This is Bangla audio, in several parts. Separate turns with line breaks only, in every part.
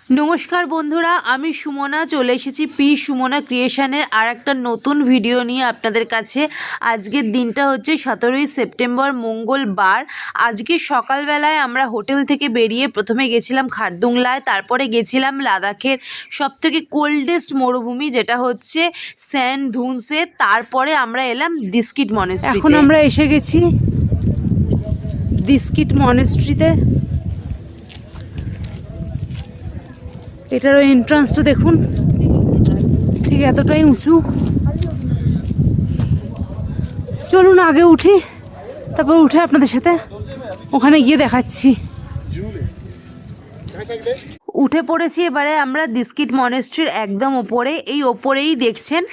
নমস্কার বন্ধুরা, আমি সুমনা চলে এসেছি পি সুমনা ক্রিয়েশনের আর একটা নতুন ভিডিও নিয়ে আপনাদের কাছে। আজকের দিনটা হচ্ছে 17ই সেপ্টেম্বর, মঙ্গলবার। আজকে সকালবেলায় আমরা হোটেল থেকে বেরিয়ে প্রথমে গেছিলাম খারদুংলায়, তারপরে গেছিলাম লাদাখের সবথেকে কোল্ডেস্ট মরুভূমি যেটা হচ্ছে স্যান ধুনসে। তারপরে আমরা এলাম দিস্কিট মনেস্ট্রিতে। এখন আমরা এসে গেছি দিস্কিট মনেস্ট্রিতে। এটারও এন্ট্রান্সটা দেখুন, ঠিক এতটাই উঁচু। চলুন আগে উঠি, তারপর উঠে আপনাদের সাথে ওখানে গিয়ে দেখাচ্ছি। উঠে পড়েছি এবারে আমরা দিস্কিট মনেস্ট্রির একদম ওপরে। এই ওপরেই দেখছেন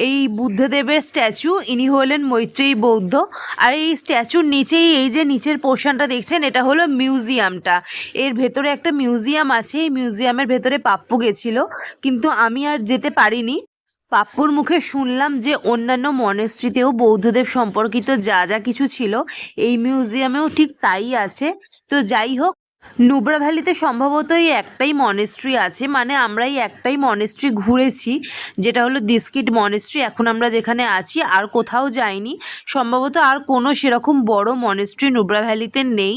এই বুদ্ধদেবের স্ট্যাচু, ইনি হলেন মৈত্রেয়ী বৌদ্ধ। আর এই স্ট্যাচুর নিচেই এই যে নিচের পোর্শনটা দেখছেন, এটা হলো মিউজিয়ামটা। এর ভেতরে একটা মিউজিয়াম আছে। এই মিউজিয়ামের ভেতরে পাপ্পু গেছিল, কিন্তু আমি আর যেতে পারিনি। পাপ্পুর মুখে শুনলাম যে অন্যান্য মনেস্ট্রিতেও বৌদ্ধদেব সম্পর্কিত যা যা কিছু ছিল এই মিউজিয়ামেও ঠিক তাই আছে। তো যাই হোক, নুব্রা ভ্যালিতে সম্ভবত এই একটাই মনেস্ট্রি আছে, মানে আমরা এই একটাই মনেস্ট্রি ঘুরেছি, যেটা হলো দিস্কিট মনেস্ট্রি। এখন আমরা যেখানে আছি আর কোথাও যাইনি, সম্ভবত আর কোনো সেরকম বড় মনেস্ট্রি নুব্রা ভ্যালিতে নেই।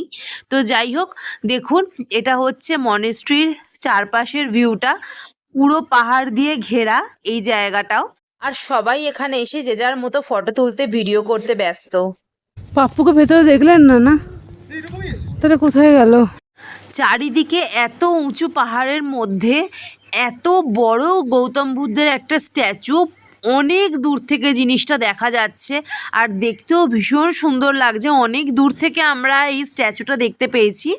তো যাই হোক, দেখুন এটা হচ্ছে মনেস্ট্রির চারপাশের ভিউটা, পুরো পাহাড় দিয়ে ঘেরা এই জায়গাটাও। আর সবাই এখানে এসে যে যার মতো ফটো তুলতে, ভিডিও করতে ব্যস্ত। পাপ্পুকে ভেতরে দেখলেন না? না, তাহলে কোথায় গেল? চারিদিকে এত উঁচু পাহাড়ের মধ্যে এত বড় গৌতম বুদ্ধের একটা স্ট্যাচু, অনেক দূর থেকে জিনিসটা দেখা যাচ্ছে আর দেখতেও ভীষণ সুন্দর লাগছে। অনেক দূর থেকে আমরা এই স্ট্যাচুটা দেখতে পেয়েছি।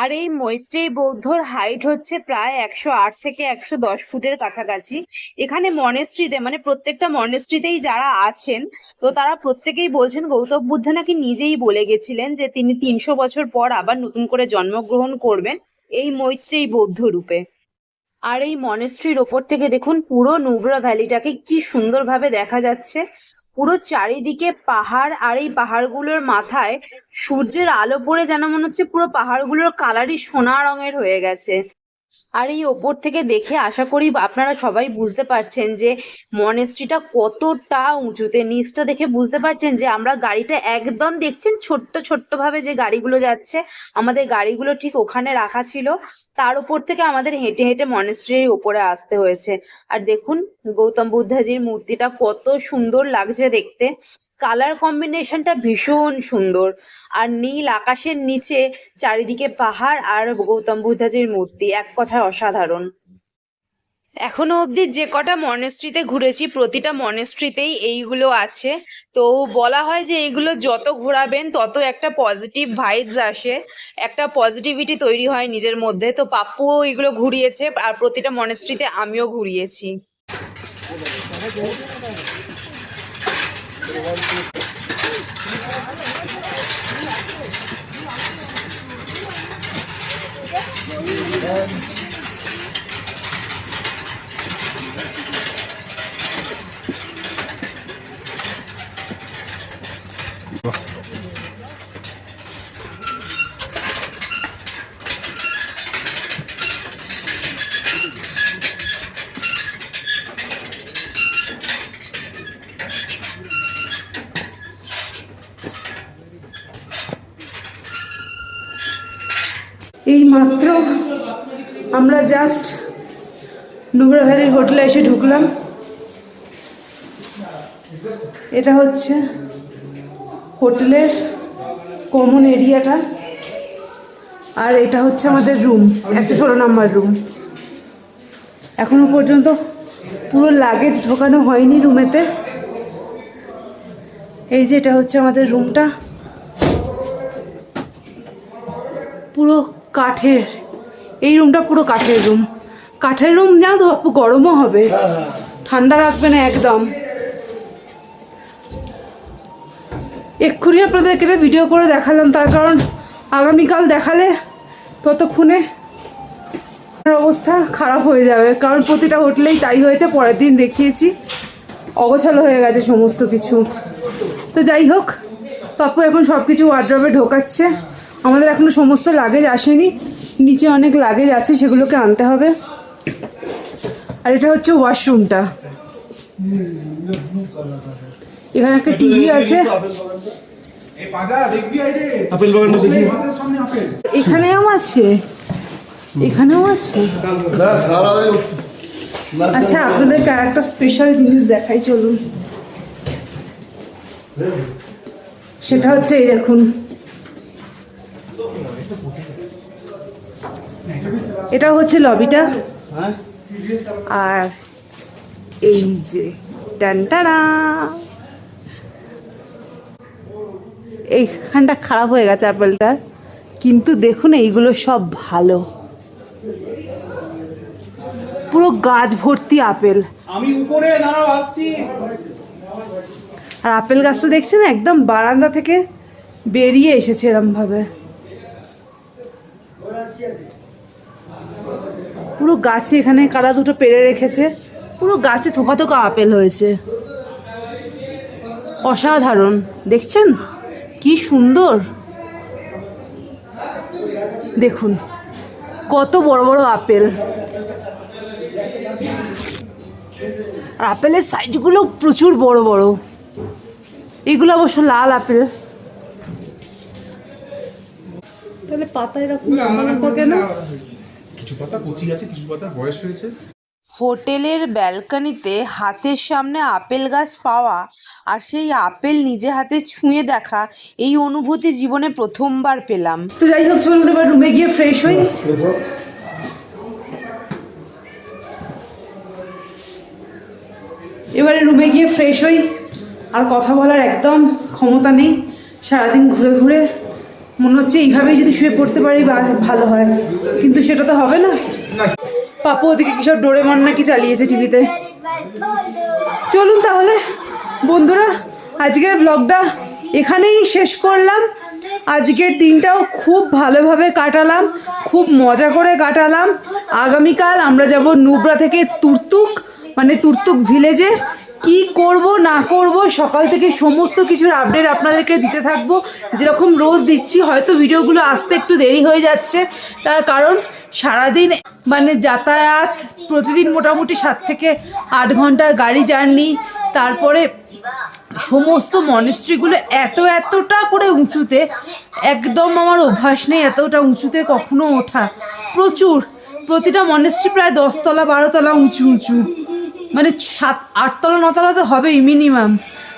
আর এই মৈত্রেয়ী বৌদ্ধর হাইট হচ্ছে প্রায় 108 থেকে 110 ফুটের কাছাকাছি। এখানে মনেস্ট্রিতে, মানে প্রত্যেকটা মনেস্ট্রিতেই যারা আছেন, তো তারা প্রত্যেকেই বলছেন গৌতম বুদ্ধ নাকি নিজেই বলে গেছিলেন যে তিনি 300 বছর পর আবার নতুন করে জন্মগ্রহণ করবেন এই মৈত্রেয়ী বৌদ্ধ রূপে। আর এই মনেস্ট্রির ওপর থেকে দেখুন পুরো নুব্রা ভ্যালিটাকে কি সুন্দরভাবে দেখা যাচ্ছে। পুরো চারিদিকে পাহাড়, আর এই পাহাড়গুলোর মাথায় সূর্যের আলো পড়ে যেন মনে হচ্ছে পুরো পাহাড়গুলোর কালারই সোনা রঙের হয়ে গেছে। আর এই ওপর থেকে দেখে আশা করি আপনারা সবাই বুঝতে পারছেন যে মনেস্ট্রিটা কতটা উঁচুতে। নিচটা দেখে বুঝতে পারছেন যে আমরা গাড়িটা একদম দেখছেন ছোট্ট ছোট্ট ভাবে যে গাড়িগুলো যাচ্ছে, আমাদের গাড়িগুলো ঠিক ওখানে রাখা ছিল। তার উপর থেকে আমাদের হেঁটে হেঁটে মনেস্ট্রির উপরে আসতে হয়েছে। আর দেখুন গৌতম বুদ্ধজির মূর্তিটা কত সুন্দর লাগছে দেখতে। কালার কম্বিনেশনটা ভীষণ সুন্দর। আর নীল আকাশের নিচে চারিদিকে পাহাড় আর গৌতম বুদ্ধজির মূর্তি, এক কথায় অসাধারণ। এখনো অবধি যে কটা মনেস্ট্রিতে ঘুরেছি প্রতিটা মনেস্ট্রিতেই এইগুলো আছে। তো বলা হয় যে এইগুলো যত ঘোরাবেন তত একটা পজিটিভ ভাইবস আসে, একটা পজিটিভিটি তৈরি হয় নিজের মধ্যে। তো পাপ্পুও এগুলো ঘুরিয়েছে আর প্রতিটা মনেস্ট্রিতে আমিও ঘুরিয়েছি। এই মাত্র আমরা জাস্ট নুব্রা ভ্যালির হোটেলে এসে ঢুকলাম। এটা হচ্ছে হোটেলের কমন এরিয়াটা, আর এটা হচ্ছে আমাদের রুম, 116 নম্বর রুম। এখনো পর্যন্ত পুরো লাগেজ ঢোকানো হয়নি রুমেতে। এই যে এটা হচ্ছে আমাদের রুমটা, পুরো কাঠের। এই রুমটা পুরো কাঠের রুম। কাঠের রুম জানো তো বাপু, গরমও হবে, ঠান্ডা লাগবে না একদম। এক্ষুনি আপনাদেরকে ভিডিও করে দেখালাম, তার কারণ আগামীকাল দেখালে ততক্ষণে অবস্থা খারাপ হয়ে যাবে, কারণ প্রতিটা হোটেলেই তাই হয়েছে। পরের দিন দেখিয়েছি, অগোছালো হয়ে গেছে সমস্ত কিছু। তো যাই হোক, পাপ্পু এখন সব কিছু ওয়ার্ড্রবে ঢোকাচ্ছে। আমাদের এখনো সমস্ত লাগেজ আসেনি, নিচে অনেক লাগেজ আছে, সেগুলোকে আনতে হবে। আর এটা হচ্ছে ওয়াশরুমটা। এখানে একটা টিভি আছে। এখানেও আছে, এখানেও আছে। আচ্ছা, আপনাদেরকে আর একটা স্পেশাল জিনিস দেখাই, চলুন। সেটা হচ্ছে এই দেখুন, এটা হচ্ছে লবিটা। আর এই যে টানটানা, এইখানটা খারাপ হয়ে গেছে আপেলটার, কিন্তু দেখুন এইগুলো সব ভালো, পুরো গাছ ভর্তি আপেল।
আমি উপরে দাঁড়াও, আসছি।
আর আপেল গাছটা দেখছেন একদম বারান্দা থেকে বেরিয়ে এসেছে এরম ভাবে, পুরো গাছে। এখানে কারা দুটো পেড়ে রেখেছে, পুরো গাছে থোকা থোকা আপেল হয়েছে, অসাধারণ। দেখছেন কি সুন্দর, দেখুন কত বড় বড় আপেল। আর আপেলের সাইজগুলো প্রচুর বড় বড়। এগুলো অবশ্য লাল আপেল। তাহলে পাতা এরকম কেন?
কিছু পাতা কচি আছে, কিছু পাতা বয়স হয়েছে।
হোটেলের ব্যালকনিতে হাতের সামনে আপেল গাছ পাওয়া আর সেই আপেল নিজে হাতে ছুঁয়ে দেখা, এই অনুভূতি জীবনে প্রথমবার পেলাম। তো যাই হোক, চলুন এবার রুমে গিয়ে ফ্রেশ হই। এবারে রুমে গিয়ে ফ্রেশ হই। আর কথা বলার একদম ক্ষমতা নেই, সারাদিন ঘুরে ঘুরে মনে হচ্ছে এইভাবেই যদি শুয়ে পড়তে পারি ভালো হয়, কিন্তু সেটা তো হবে না। পাপু ওদিকে কিসব ডোরেমন নাকি চালিয়েছে টিভিতে। চলুন তাহলে বন্ধুরা, আজকের ব্লগটা এখানেই শেষ করলাম। আজকের দিনটাও খুব ভালোভাবে কাটালাম, খুব মজা করে কাটালাম। আগামীকাল আমরা যাব নুব্রা থেকে তুর্তুক, মানে তুর্তুক ভিলেজে। কি করব না করব সকাল থেকে সমস্ত কিছুর আপডেট আপনাদেরকে দিতে থাকবো, যেরকম রোজ দিচ্ছি। হয়তো ভিডিওগুলো আসতে একটু দেরি হয়ে যাচ্ছে, তার কারণ সারাদিন মানে যাতায়াত, প্রতিদিন মোটামুটি 7 থেকে 8 ঘন্টার গাড়ি জার্নি। তারপরে সমস্ত মনেস্ট্রিগুলো এতটা করে উঁচুতে, একদম আমার অভ্যাস নেই এতটা উঁচুতে কখনো ওঠা। প্রচুর, প্রতিটা মনেস্ট্রি প্রায় 10 তলা 12 তলা উঁচু উঁচু, মানে 7-8 তলা 9 তলা তো হবেই মিনিমাম।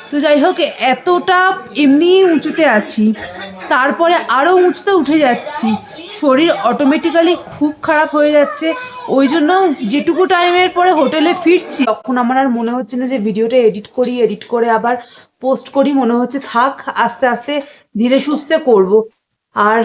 তো যাই হোক, এতটা এমনি উঁচুতে আছি, তারপরে আরও উঁচুতে উঠে যাচ্ছি, শরীর অটোমেটিক্যালি খুব খারাপ হয়ে যাচ্ছে। ওই জন্য যেটুকু টাইমের পরে হোটেলে ফিরছি, তখন আমার আর মনে হচ্ছে না যে ভিডিওটা এডিট করে আবার পোস্ট করি। মনে হচ্ছে থাক, আস্তে আস্তে ধীরে সুস্থে করব। আর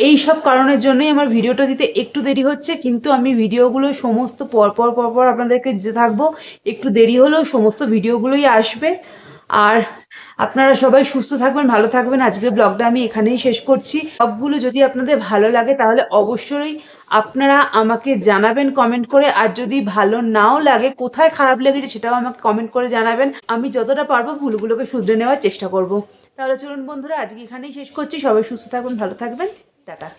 এই সব কারণের জন্যই আমার ভিডিওটা দিতে একটু দেরি হচ্ছে, কিন্তু আমি ভিডিওগুলো সমস্ত পরপর আপনাদেরকে দিতে থাকবো। একটু দেরি হলেও সমস্ত ভিডিওগুলোই আসবে। আর আপনারা সবাই সুস্থ থাকবেন, ভালো থাকবেন। আজকের ব্লগটা আমি এখানেই শেষ করছি। ব্লগগুলো যদি আপনাদের ভালো লাগে তাহলে অবশ্যই আপনারা আমাকে জানাবেন কমেন্ট করে। আর যদি ভালো নাও লাগে, কোথায় খারাপ লেগেছে সেটাও আমাকে কমেন্ট করে জানাবেন। আমি যতটা পারবো ভুলগুলোকে শুধরে নেওয়ার চেষ্টা করব। তাহলে চলুন বন্ধুরা, আজকে এখানেই শেষ করছি। সবাই সুস্থ থাকবেন, ভালো থাকবেন, টাটা।